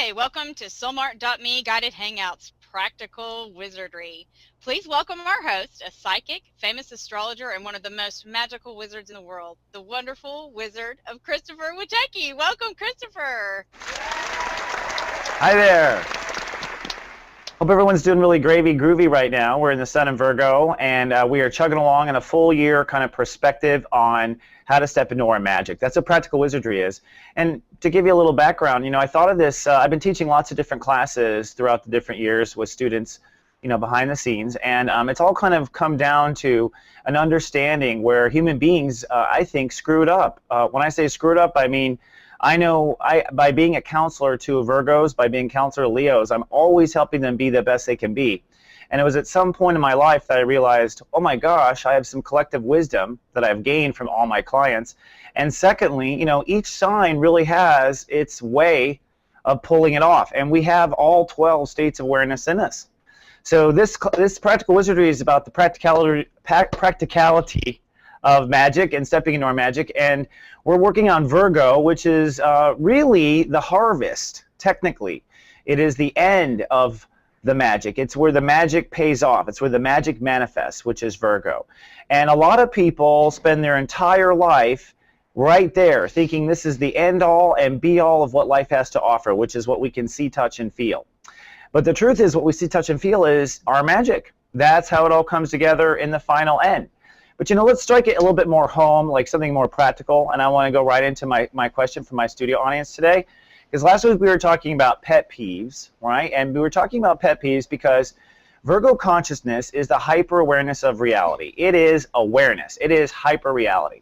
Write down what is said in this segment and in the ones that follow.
Hi, welcome to Soulmart.me Guided Hangouts Practical Wizardry. Please welcome our host, a psychic, famous astrologer, and one of the most magical wizards in the world, the wonderful wizard of Christopher Witecki. Welcome, Christopher. Hi there. Hope everyone's doing really groovy right now. We're in the Sun in Virgo, and we are chugging along in a full year kind of perspective on how to step into our magic. That's what practical wizardry is. And to give you a little background, I thought of this. I've been teaching lots of different classes throughout the different years with students, behind the scenes, and it's all kind of come down to an understanding where human beings, I think, screwed up. When I say screwed up, I mean, by being a counselor to Virgos, by being a counselor to Leos, I'm always helping them be the best they can be. And it was at some point in my life that I realized, oh my gosh, I have some collective wisdom that I've gained from all my clients. And secondly, each sign really has its way of pulling it off. And we have all 12 states of awareness in us. So this practical wizardry is about the practicality of magic and stepping into our magic. And we're working on Virgo, which is really the harvest, technically. It is the end of the magic. It's where the magic pays off. It's where the magic manifests, which is Virgo. And a lot of people spend their entire life right there thinking this is the end all and be all of what life has to offer, which is what we can see, touch, and feel. But the truth is what we see, touch, and feel is our magic. That's how it all comes together in the final end. But let's strike it a little bit more home, like something more practical, and I want to go right into my question from my studio audience today. Because last week we were talking about pet peeves, right? And we were talking about pet peeves because Virgo consciousness is the hyper-awareness of reality. It is awareness. It is hyper-reality.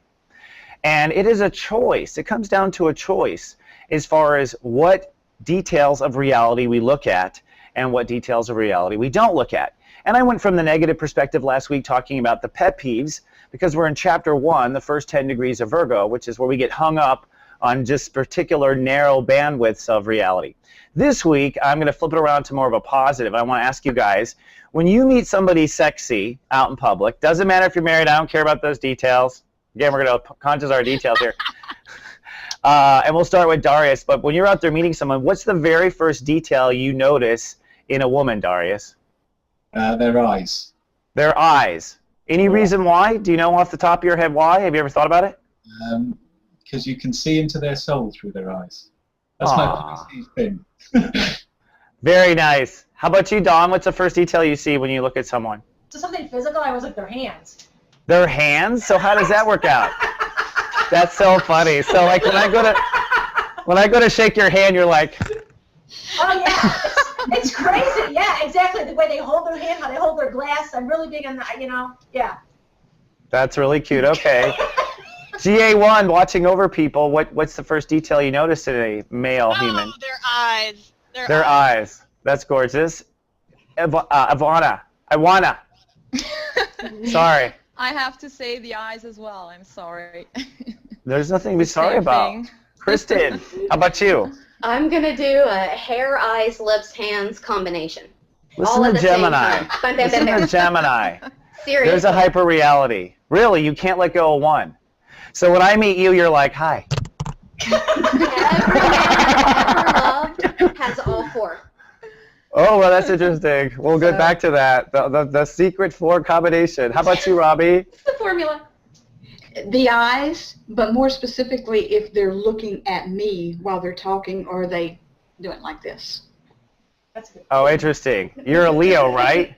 And it is a choice. It comes down to a choice as far as what details of reality we look at and what details of reality we don't look at. And I went from the negative perspective last week talking about the pet peeves because we're in chapter 1, the first 10 degrees of Virgo, which is where we get hung up on just particular narrow bandwidths of reality. This week, I'm going to flip it around to more of a positive. I want to ask you guys, when you meet somebody sexy out in public, doesn't matter if you're married, I don't care about those details. Again, we're going to conscious our details here. And we'll start with Darius. But when you're out there meeting someone, what's the very first detail you notice in a woman, Darius? Their eyes. Their eyes. Any reason why? Do you know off the top of your head why? Have you ever thought about it? Because you can see into their soul through their eyes. That's my first thing. Very nice. How about you, Dawn? What's the first detail you see when you look at someone? Just something physical. I was like their hands. Their hands? So how does that work out? That's so funny. So like when I go to shake your hand, you're like, oh yeah, it's crazy. Yeah, exactly. The way they hold their hand, how they hold their glass. I'm really big on that. Yeah. That's really cute. Okay. GA1, watching over people. What's the first detail you notice in a male human? Their eyes. Their eyes. That's gorgeous. Ivana. Sorry. I have to say the eyes as well. I'm sorry. There's nothing to be sorry about. Kristen, how about you? I'm going to do a hair, eyes, lips, hands combination. Listen to Gemini. Listen to Gemini. Seriously. There's a hyper-reality. Really, you can't let go of one. So when I meet you, you're like, hi. Every man I've ever loved has all 4. Oh, well, that's interesting. We'll get back to that. The secret 4 combination. How about you, Robbie? It's the formula. The eyes, but more specifically if they're looking at me while they're talking, or are they doing like this? That's good. Oh, interesting. You're a Leo, right?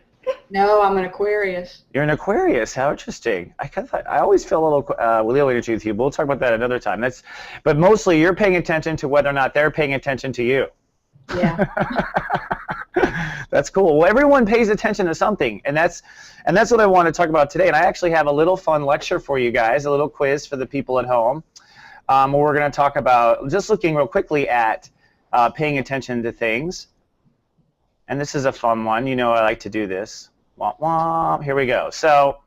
No, I'm an Aquarius. You're an Aquarius. How interesting. I always feel a little Leo energy with you, but we'll talk about that another time. But mostly you're paying attention to whether or not they're paying attention to you. Yeah. That's cool. Well, everyone pays attention to something, and that's what I want to talk about today. And I actually have a little fun lecture for you guys, a little quiz for the people at home, where we're going to talk about just looking real quickly at paying attention to things. And this is a fun one. I like to do this. Womp womp. Here we go. So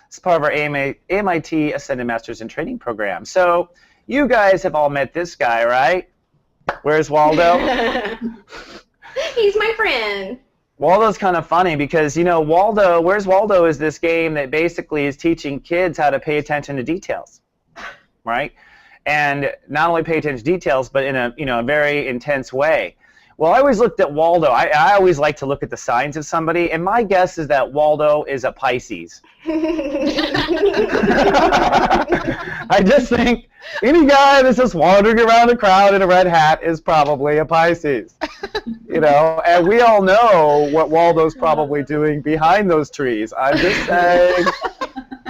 it's part of our AMIT Ascended Masters in Training program. So you guys have all met this guy, right? Where's Waldo? He's my friend. Waldo's kind of funny because, Waldo, Where's Waldo is this game that basically is teaching kids how to pay attention to details, right? And not only pay attention to details, but in a very intense way. Well, I always looked at Waldo. I always like to look at the signs of somebody, and my guess is that Waldo is a Pisces. I just think any guy that's just wandering around the crowd in a red hat is probably a Pisces. You know, and we all know what Waldo's probably doing behind those trees. I'm just saying,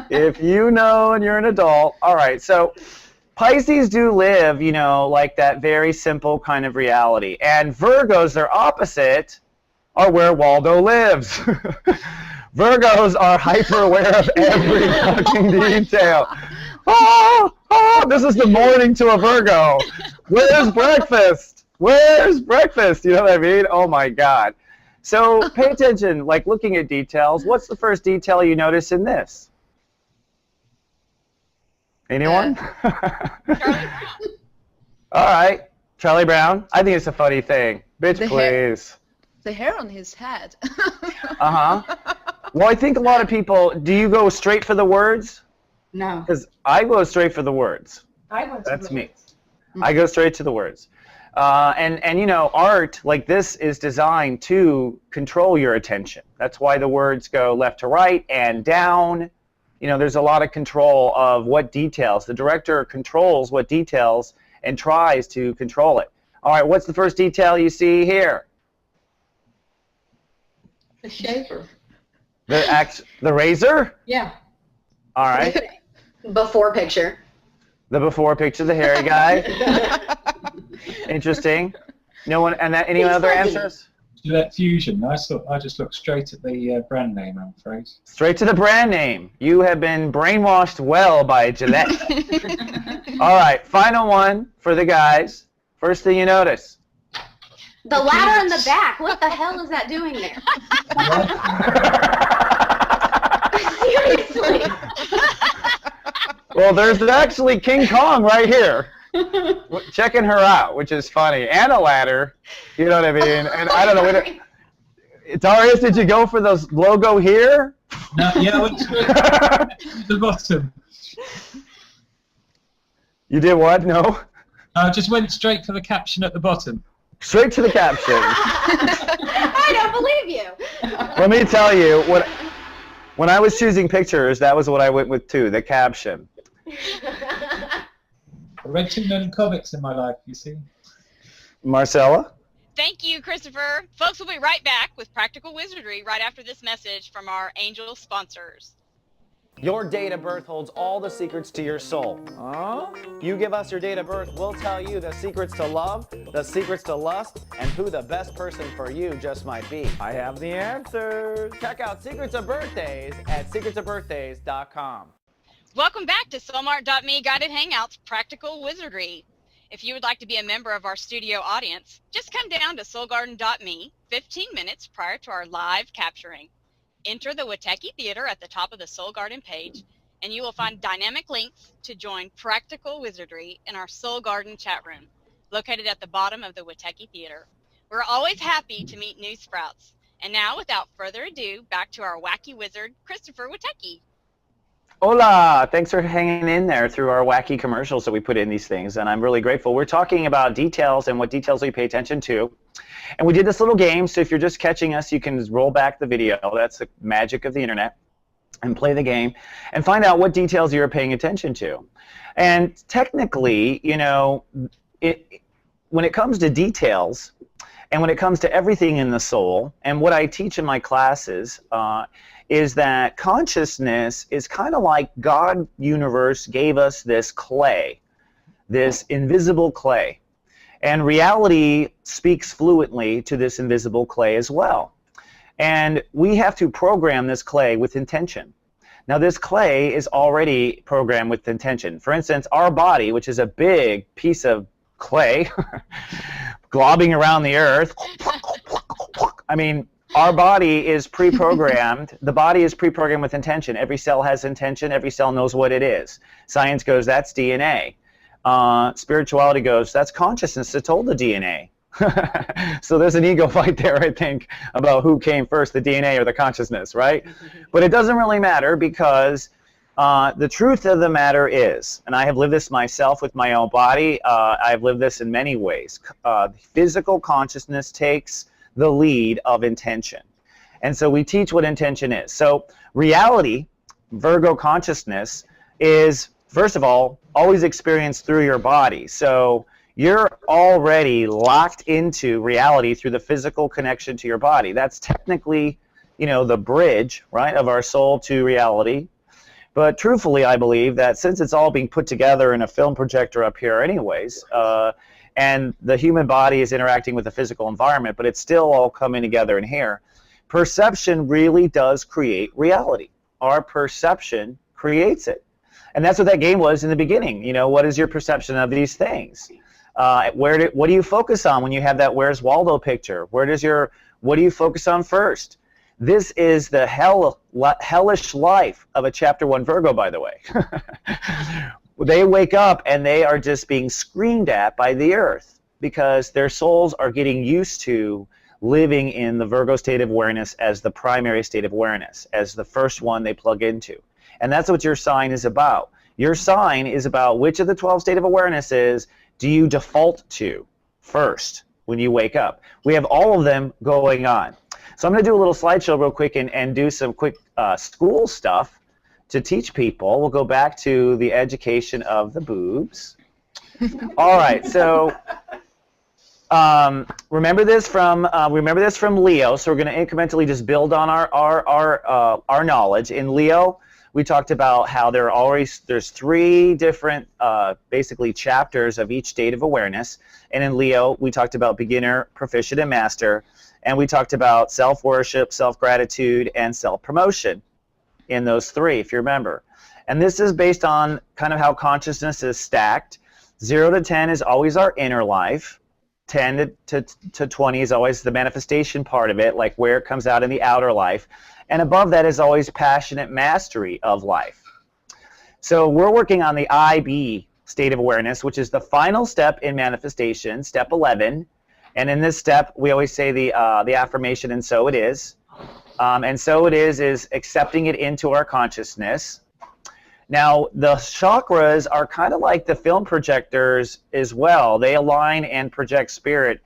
if you know and you're an adult. All right, so Pisces do live, you know, like that very simple kind of reality. And Virgos, their opposite, are where Waldo lives. Virgos are hyper aware of every fucking detail. This is the morning to a Virgo. Where's breakfast? Where's breakfast? You know what I mean? Oh my God. So pay attention, like looking at details. What's the first detail you notice in this? Anyone? Charlie Brown. All right. Charlie Brown. I think it's a funny thing. Bitch, please. The hair on his head. Uh-huh. Well, I think a lot of people, do you go straight for the words? No. Because I go straight for the words. That's me. I go straight to the words. And you know, art like this is designed to control your attention. That's why the words go left to right and down. You know, there's a lot of control of what details. The director controls what details and tries to control it. All right, what's the first detail you see here? The shaver. The razor? Yeah. All right. Before picture. The before picture, the hairy guy. Interesting. No one, and that, any He's other funny. answers? Gillette Fusion. I just looked straight at the brand name, I'm afraid. Straight to the brand name. You have been brainwashed well by Gillette. All right, final one for the guys. First thing you notice. The ladder in the back. What the hell is that doing there? Seriously. Well, there's actually King Kong right here. Checking her out, which is funny. And a ladder. You know what I mean? And I don't know. Darius, did you go for the logo here? No, yeah, I went straight to the bottom. You did what? No? I just went straight for the caption at the bottom. Straight to the caption. I don't believe you. Let me tell you, when I was choosing pictures, that was what I went with too, the caption. I read too many comics in my life, you see. Marcella? Thank you, Christopher. Folks, we'll be right back with Practical Wizardry right after this message from our angel sponsors. Your date of birth holds all the secrets to your soul. You give us your date of birth, we'll tell you the secrets to love, the secrets to lust, and who the best person for you just might be. I have the answers. Check out Secrets of Birthdays at secretsofbirthdays.com. Welcome back to Soulmart.me Guided Hangouts Practical Wizardry. If you would like to be a member of our studio audience, just come down to soulgarden.me 15 minutes prior to our live capturing. Enter the Witecki Theater at the top of the Soul Garden page, and you will find dynamic links to join Practical Wizardry in our Soul Garden chat room, located at the bottom of the Witecki Theater. We're always happy to meet new sprouts. And now, without further ado, back to our wacky wizard, Christopher Witecki. Hola! Thanks for hanging in there through our wacky commercials that we put in these things, and I'm really grateful. We're talking about details and what details we pay attention to. And we did this little game, so if you're just catching us, you can roll back the video. That's the magic of the internet. And play the game and find out what details you're paying attention to. And technically, you know, when it comes to details and when it comes to everything in the soul, and what I teach in my classes is that consciousness is kind of like God universe gave us this clay, this invisible clay. And reality speaks fluently to this invisible clay as well. And we have to program this clay with intention. Now, this clay is already programmed with intention. For instance, our body, which is a big piece of clay, globbing around the earth, I mean, our body is pre-programmed. The body is pre-programmed with intention. Every cell has intention. Every cell knows what it is. Science goes, that's DNA. Spirituality goes, that's consciousness that told the DNA. So there's an ego fight there, I think, about who came first, the DNA or the consciousness, right? But it doesn't really matter because The truth of the matter is, and I have lived this myself with my own body, I've lived this in many ways, physical consciousness takes the lead of intention. And so we teach what intention is. So reality, Virgo consciousness, is, first of all, always experienced through your body. So you're already locked into reality through the physical connection to your body. That's technically, the bridge, right, of our soul to reality. But truthfully, I believe that since it's all being put together in a film projector up here anyways, and the human body is interacting with the physical environment, but it's still all coming together in here, perception really does create reality. Our perception creates it. And that's what that game was in the beginning. What is your perception of these things? What do you focus on when you have that Where's Waldo picture? What do you focus on first? This is the hellish life of a chapter 1 Virgo, by the way. They wake up and they are just being screamed at by the earth because their souls are getting used to living in the Virgo state of awareness as the primary state of awareness, as the first one they plug into. And that's what your sign is about. Your sign is about which of the 12 state of awarenesses do you default to first when you wake up. We have all of them going on. So I'm going to do a little slideshow real quick and do some quick school stuff to teach people. We'll go back to the education of the boobs. All right, so remember this from Leo. So we're going to incrementally just build on our knowledge. In Leo, we talked about how there's 3 different basically chapters of each state of awareness. And in Leo, we talked about beginner, proficient, and master. And we talked about self-worship, self-gratitude, and self-promotion in those 3, if you remember. And this is based on kind of how consciousness is stacked. 0 to 10 is always our inner life. 10 to 20 is always the manifestation part of it, like where it comes out in the outer life. And above that is always passionate mastery of life. So we're working on the IB state of awareness, which is the final step in manifestation, step 11. And in this step, we always say the affirmation, and so it is. And so it is accepting it into our consciousness. Now, the chakras are kind of like the film projectors as well. They align and project spirit,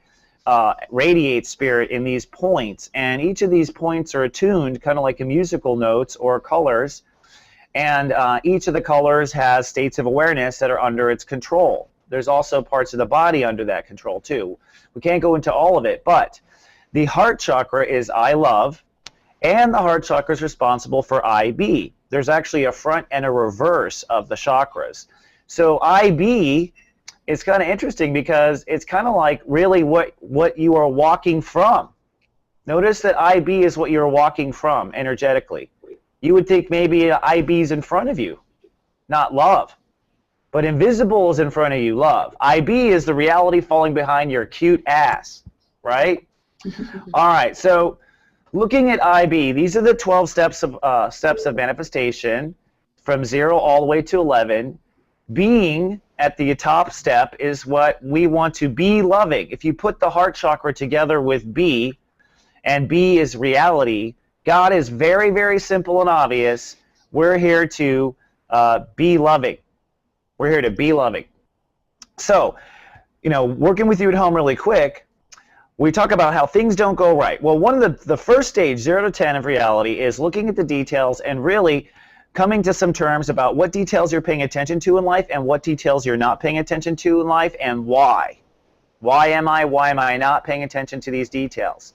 radiate spirit in these points. And each of these points are attuned kind of like a musical notes or colors. And each of the colors has states of awareness that are under its control. There's also parts of the body under that control too. We can't go into all of it, but the heart chakra is I love, and the heart chakra is responsible for IB. There's actually a front and a reverse of the chakras. So IB is kind of interesting because it's kind of like really what you are walking from. Notice that IB is what you're walking from energetically. You would think maybe IB is in front of you, not love. But invisible is in front of you, love. IB is the reality falling behind your cute ass, right? All right, so looking at IB, these are the 12 steps of manifestation from 0 all the way to 11. Being at the top step is what we want to be loving. If you put the heart chakra together with B, and B is reality, God is very, very simple and obvious. We're here to be loving. We're here to be loving. So, working with you at home really quick, we talk about how things don't go right. Well, one of the first stage, 0 to 10 of reality, is looking at the details and really coming to some terms about what details you're paying attention to in life and what details you're not paying attention to in life and why. Why am I not paying attention to these details?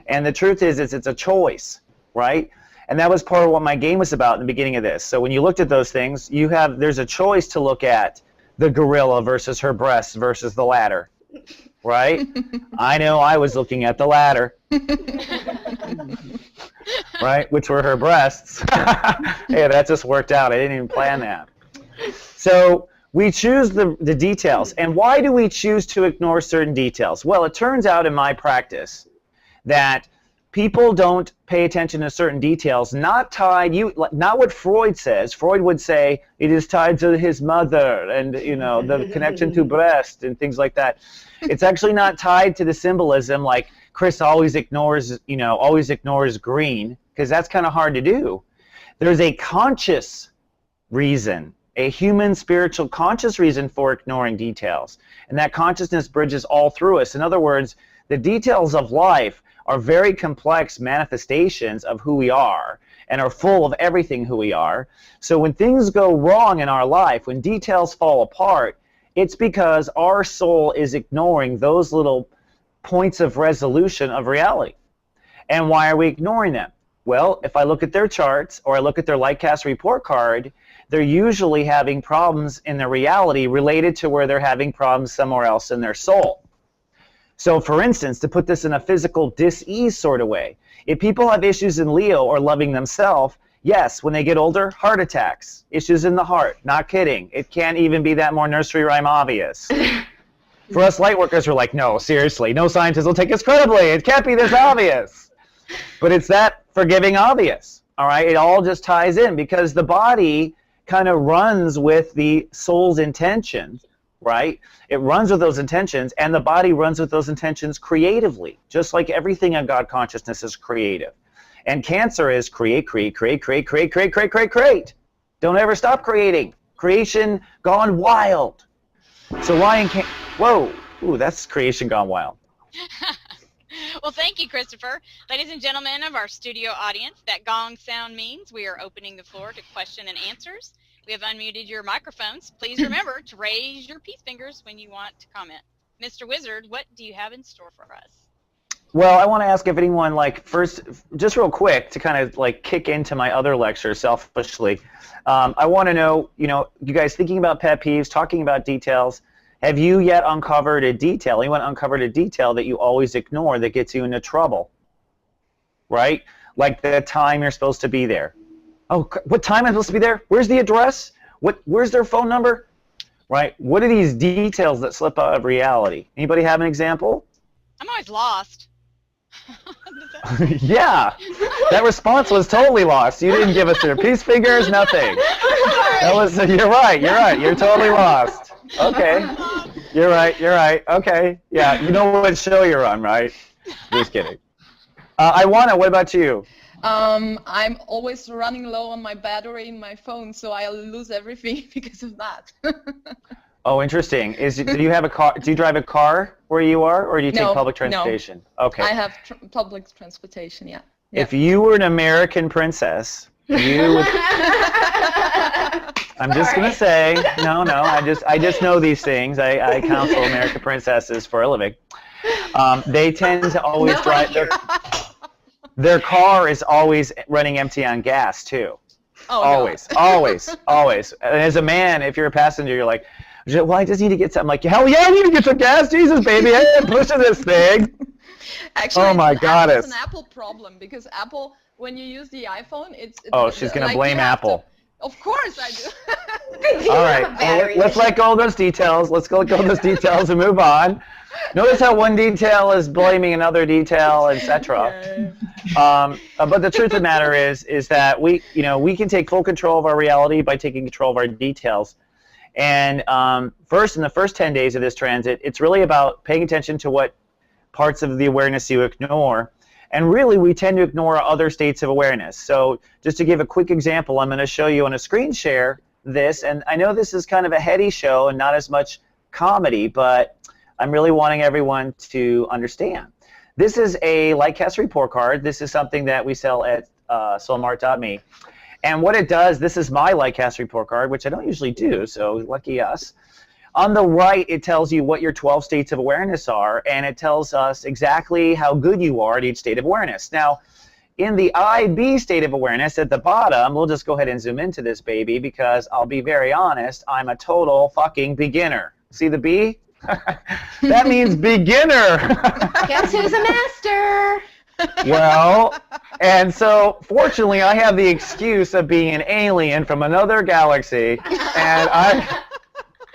And the truth is it's a choice, right? And that was part of what my game was about in the beginning of this. So when you looked at those things, there's a choice to look at the gorilla versus her breasts versus the ladder, right? I know I was looking at the ladder, right, which were her breasts. Hey, that just worked out. I didn't even plan that. So we choose the details. And why do we choose to ignore certain details? Well, it turns out in my practice that people don't pay attention to certain details, not what Freud says. Freud would say it is tied to his mother and the connection to breast and things like that. It's actually not tied to the symbolism like Chris always ignores green, because that's kind of hard to do. There's a conscious reason, a human, spiritual, conscious reason for ignoring details. And that consciousness bridges all through us. In other words, the details of life are very complex manifestations of who we are and are full of everything who we are. So when things go wrong in our life, when details fall apart, it's because our soul is ignoring those little points of resolution of reality. And why are we ignoring them? Well, if I look at their charts or I look at their Lightcast report card, they're usually having problems in their reality related to where they're having problems somewhere else in their soul. So for instance, to put this in a physical dis-ease sort of way, if people have issues in Leo or loving themselves, yes, when they get older, heart attacks, issues in the heart, not kidding. It can't even be that more nursery rhyme obvious. For us light workers, we're like, no, seriously, no scientist will take us credibly. It can't be this obvious. But it's that forgiving obvious, all right? It all just ties in because the body kind of runs with the soul's intentions, right? It runs with those intentions, and the body runs with those intentions creatively, just like everything in God consciousness is creative. And Cancer is create, create, create, create, create, create, create, create, create. Don't ever stop creating. Creation gone wild. So Lion can't, whoa, ooh, that's creation gone wild. Well, thank you, Christopher. Ladies and gentlemen of our studio audience, that gong sound means we are opening the floor to question and answers. We have unmuted your microphones. Please remember to raise your peace fingers when you want to comment. Mr. Wizard, what do you have in store for us? Well, I want to ask if anyone, like, first, just real quick, to kind of, like, kick into my other lecture selfishly, I want to know, you guys thinking about pet peeves, talking about details, have you yet uncovered a detail, anyone uncovered a detail that you always ignore that gets you into trouble, right? Like the time you're supposed to be there. Oh, what time am I supposed to be there? Where's the address? Where's their phone number? Right? What are these details that slip out of reality? Anybody have an example? I'm always lost. Yeah, that response was totally lost. You didn't give us your peace fingers, nothing. That was, you're right, you're totally lost. Okay, you're right, okay. Yeah, you know what show you're on, right? Just kidding. Iwana, what about you? I'm always running low on my battery in my phone, so I lose everything because of that. Oh, interesting. Do you have a car? Do you drive a car where you are, or do you take public transportation? No. Okay. I have public transportation. Yeah. If you were an American princess, you would. I'm just gonna say no. I just know these things. I counsel American princesses for a living. They tend to always drive their car is always running empty on gas too. Oh, always, no. always. And as a man, if you're a passenger, you're like, well, I just need to get something. Like, hell yeah, I need to get some gas. Jesus, baby, I am pushing this thing. Actually, oh my goddess. It's an Apple problem because Apple, when you use the iPhone, it's oh, she's gonna blame Apple. Of course I do. All right, well, let's let go of those details. Let's let go of those details and move on. Notice how one detail is blaming another detail, etc. But the truth of the matter is that we can take full control of our reality by taking control of our details. And first, in the first 10 days of this transit, it's really about paying attention to what parts of the awareness you ignore. And really, we tend to ignore other states of awareness. So just to give a quick example, I'm going to show you on a screen share this. And I know this is kind of a heady show and not as much comedy, but I'm really wanting everyone to understand. This is a Lightcast report card. This is something that we sell at soulmart.me. And what it does, this is my Lightcast report card, which I don't usually do, so lucky us. On the right, it tells you what your 12 states of awareness are, and it tells us exactly how good you are at each state of awareness. Now, in the IB state of awareness at the bottom, we'll just go ahead and zoom into this baby because I'll be very honest, I'm a total fucking beginner. See the B? That means beginner. Guess who's a master? Well, and so fortunately I have the excuse of being an alien from another galaxy, and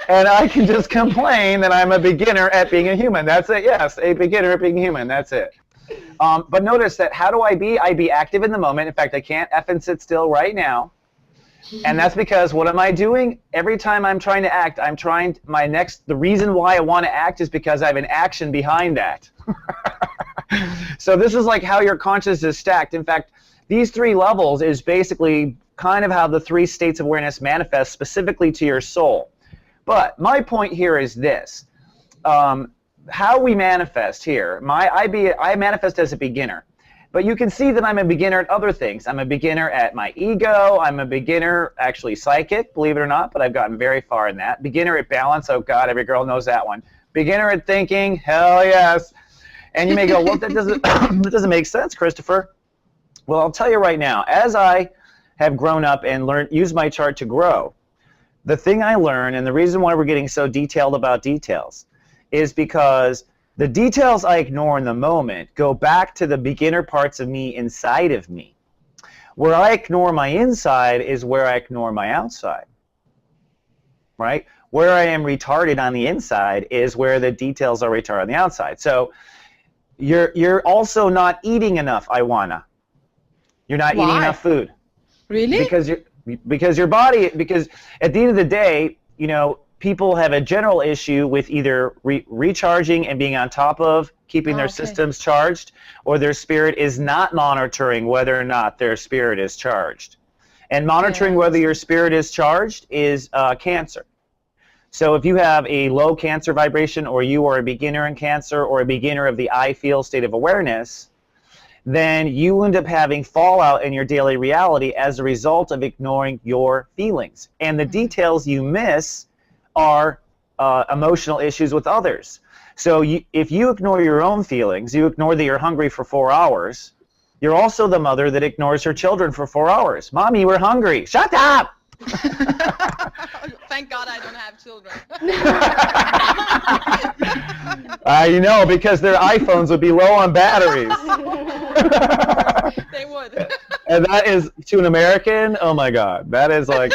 I can just complain that I'm a beginner at being a human. That's it, yes, a beginner at being human, that's it. But notice that how do I be? I be active in the moment. In fact, I can't effing sit still right now. And that's because what am I doing? Every time I'm trying to act, the reason why I want to act is because I have an action behind that. So this is like how your consciousness is stacked. In fact, these 3 levels is basically kind of how the 3 states of awareness manifest specifically to your soul. But my point here is this. How we manifest here, I manifest as a beginner. But you can see that I'm a beginner at other things. I'm a beginner at my ego. I'm a beginner, actually psychic, believe it or not, but I've gotten very far in that. Beginner at balance. Oh, God, every girl knows that one. Beginner at thinking. Hell yes. And you may go, well, that doesn't make sense, Christopher. Well, I'll tell you right now, as I have grown up and used my chart to grow, the thing I learned, and the reason why we're getting so detailed about details, is because the details I ignore in the moment go back to the beginner parts of me inside of me. Where I ignore my inside is where I ignore my outside, right? Where I am retarded on the inside is where the details are retarded on the outside. So you're also not eating enough, Iwana. You're not eating enough food. Really? Because your body, because at the end of the day, you know, people have a general issue with either recharging and being on top of keeping their systems charged, or their spirit is not monitoring whether or not their spirit is charged. And monitoring whether your spirit is charged is Cancer. So if you have a low Cancer vibration, or you are a beginner in Cancer, or a beginner of the I feel state of awareness, then you end up having fallout in your daily reality as a result of ignoring your feelings. And the details you miss are emotional issues with others. So if you ignore your own feelings, you ignore that you're hungry for 4 hours, you're also the mother that ignores her children for 4 hours. Mommy, we're hungry. Shut up! Thank God I don't have children. You know, because their iPhones would be low on batteries. They would. And that is, to an American, oh my God, that is like...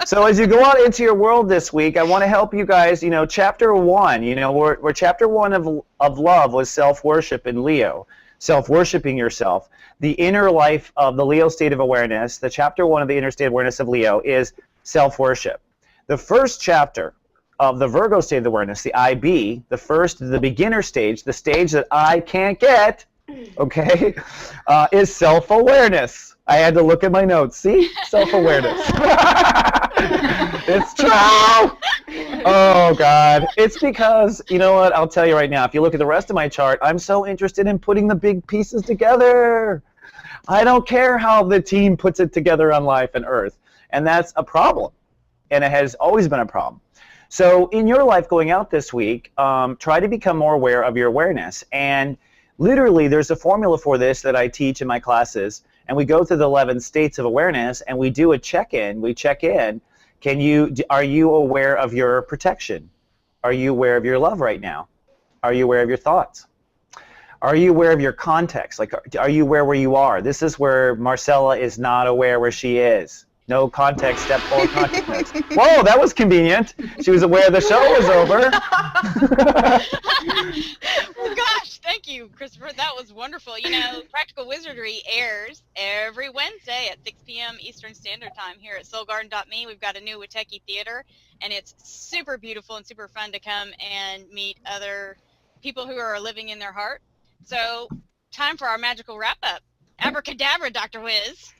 So as you go out into your world this week, I want to help you guys, you know, chapter 1, you know, where chapter 1 of love was self-worship in Leo, self-worshiping yourself. The inner life of the Leo state of awareness, the chapter 1 of the inner state of awareness of Leo is self-worship. The first chapter of the Virgo state of awareness, the IB, the beginner stage, the stage that I can't get, okay, is self-awareness. I had to look at my notes. See? Self-awareness. It's true! Oh, God. It's because, you know what, I'll tell you right now, if you look at the rest of my chart, I'm so interested in putting the big pieces together. I don't care how the team puts it together on life and Earth. And that's a problem. And it has always been a problem. So in your life going out this week, try to become more aware of your awareness. And literally, there's a formula for this that I teach in my classes. And we go through the 11 states of awareness, and we do a check-in. We check in. Are you aware of your protection? Are you aware of your love right now? Are you aware of your thoughts? Are you aware of your context? Like, are you aware where you are? This is where Marcella is not aware where she is. No context, step 4 consciousness. Whoa, that was convenient. She was aware the show was over. Well, gosh, thank you, Christopher. That was wonderful. You know, Practical Wizardry airs every Wednesday at 6 p.m. Eastern Standard Time here at soulgarden.me. We've got a new Witecki theater, and it's super beautiful and super fun to come and meet other people who are living in their heart. So, time for our magical wrap-up. Abracadabra, Dr. Wiz.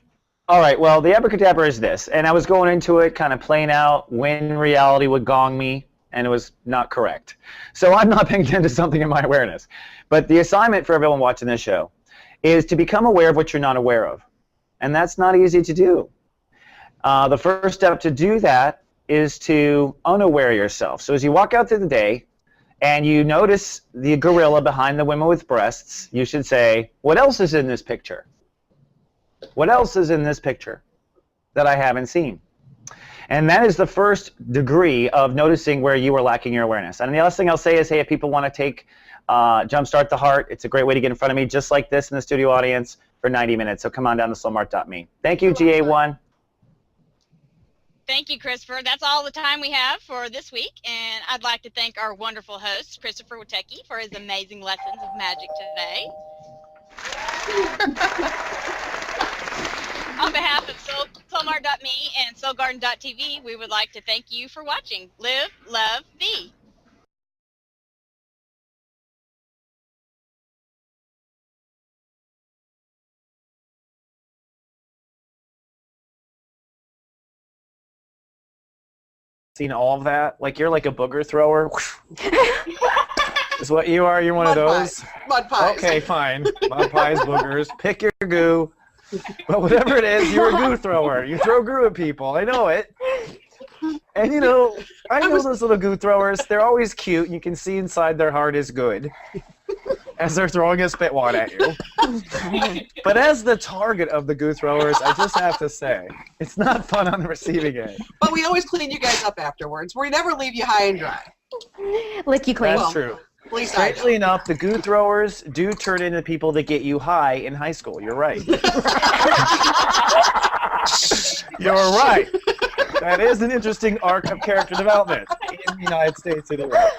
All right, well, the abracadabra is this, and I was going into it kind of playing out when reality would gong me, and it was not correct. So I'm not paying attention to something in my awareness. But the assignment for everyone watching this show is to become aware of what you're not aware of, and that's not easy to do. The first step to do that is to unaware yourself. So as you walk out through the day and you notice the gorilla behind the women with breasts, you should say, what else is in this picture? What else is in this picture that I haven't seen? And that is the first degree of noticing where you are lacking your awareness. And the last thing I'll say is, hey, if people want to take Jumpstart the Heart, it's a great way to get in front of me, just like this in the studio audience, for 90 minutes. So come on down to soulmart.me. Thank you, GA1. Thank you, Christopher. That's all the time we have for this week. And I'd like to thank our wonderful host, Christopher Witecki, for his amazing lessons of magic today. On behalf of soulmart.me and soulgarden.tv, we would like to thank you for watching. Live, love, be. seen all of that? Like you're like a booger thrower. Is what you are? You're one of Mud those? pies. Mud pies. Okay, fine. Mud pies, boogers. Pick your goo. But whatever it is, you're a goo thrower. You throw goo at people. I know it. And you know, I know those little goo throwers. They're always cute. You can see inside their heart is good as they're throwing a spit wad at you. But as the target of the goo throwers, I just have to say, it's not fun on the receiving end. But we always clean you guys up afterwards. We never leave you high and dry. Lick you clean. That's true. At least I Strangely do. enough, the goo throwers do turn into people that get you high in high school. You're right. You're right. That is an interesting arc of character development in the United States anyway.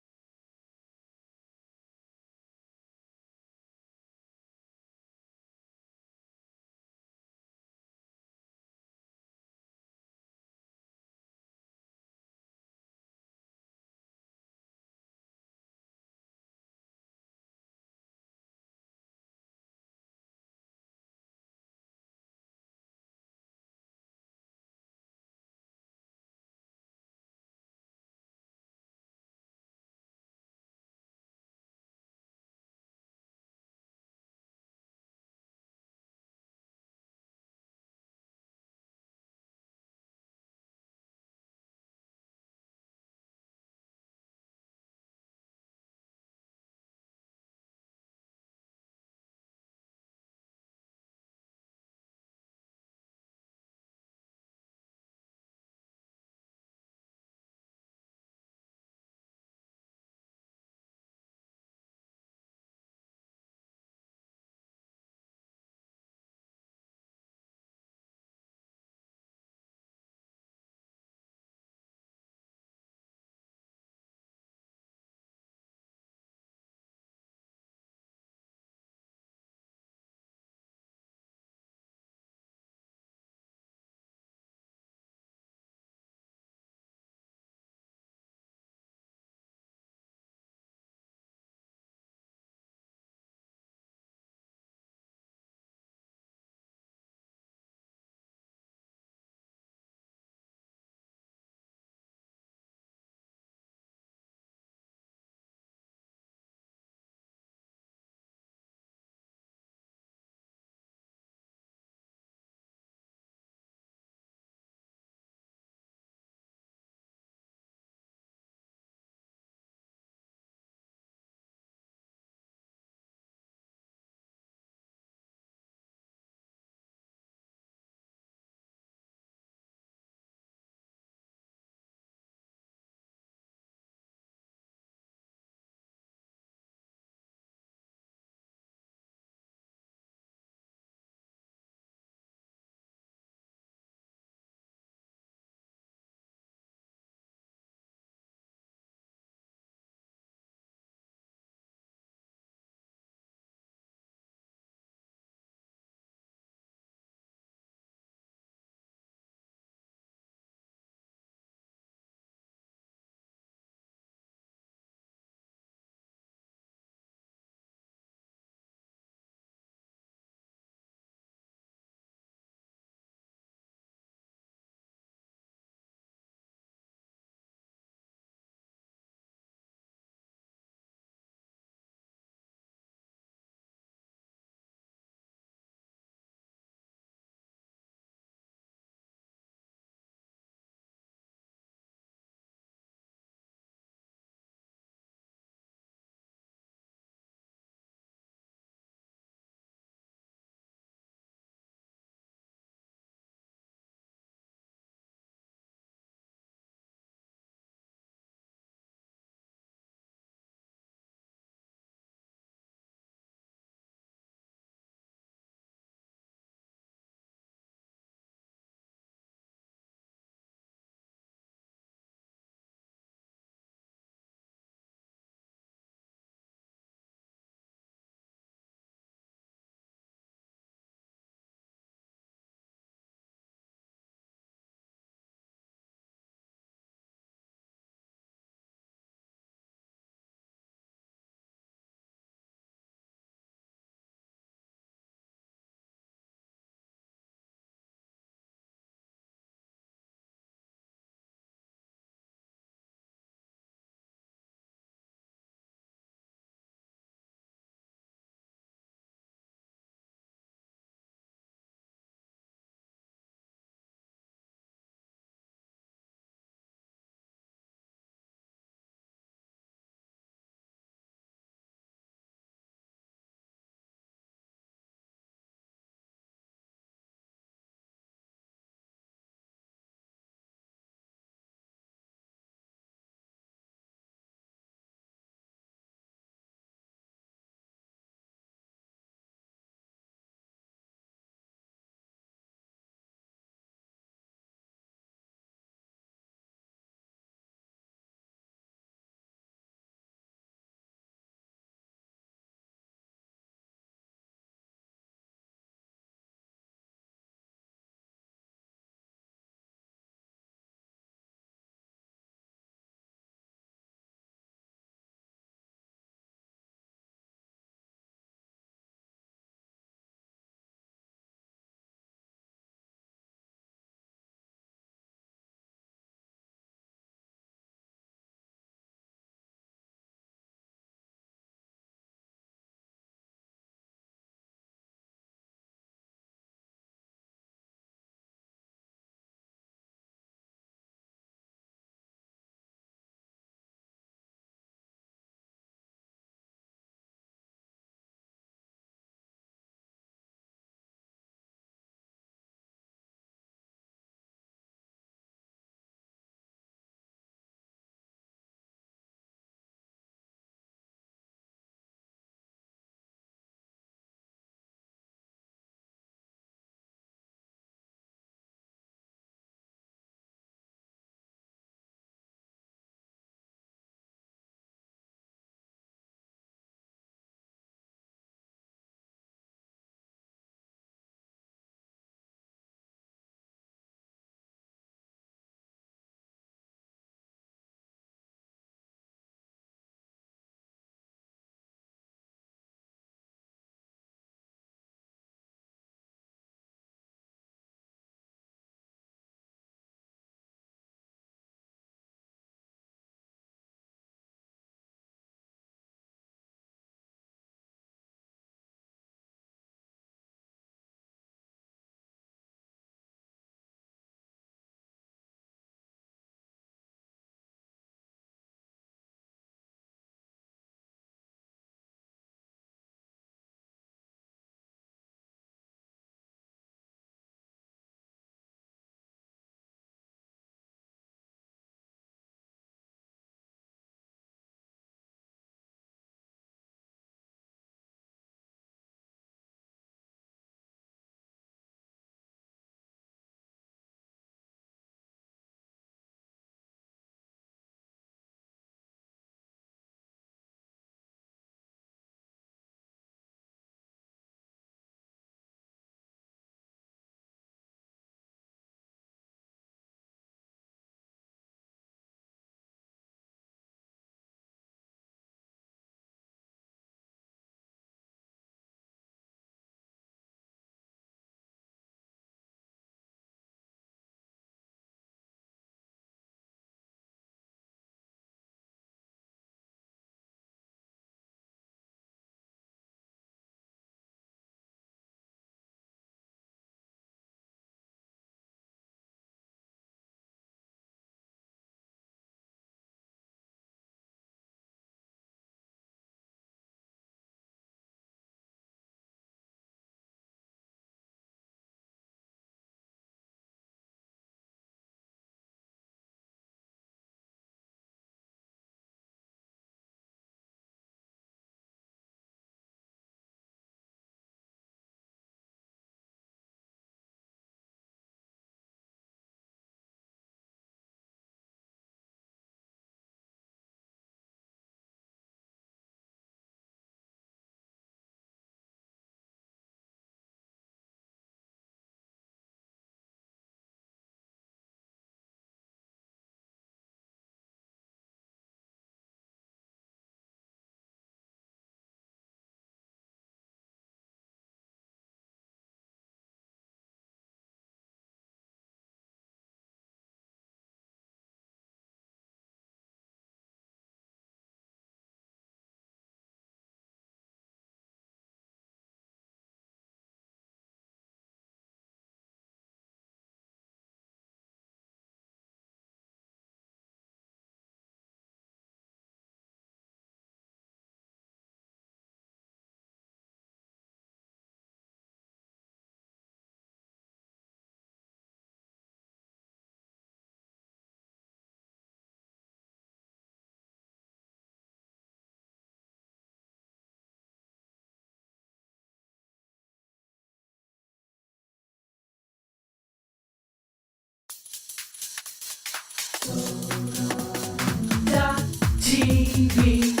TV.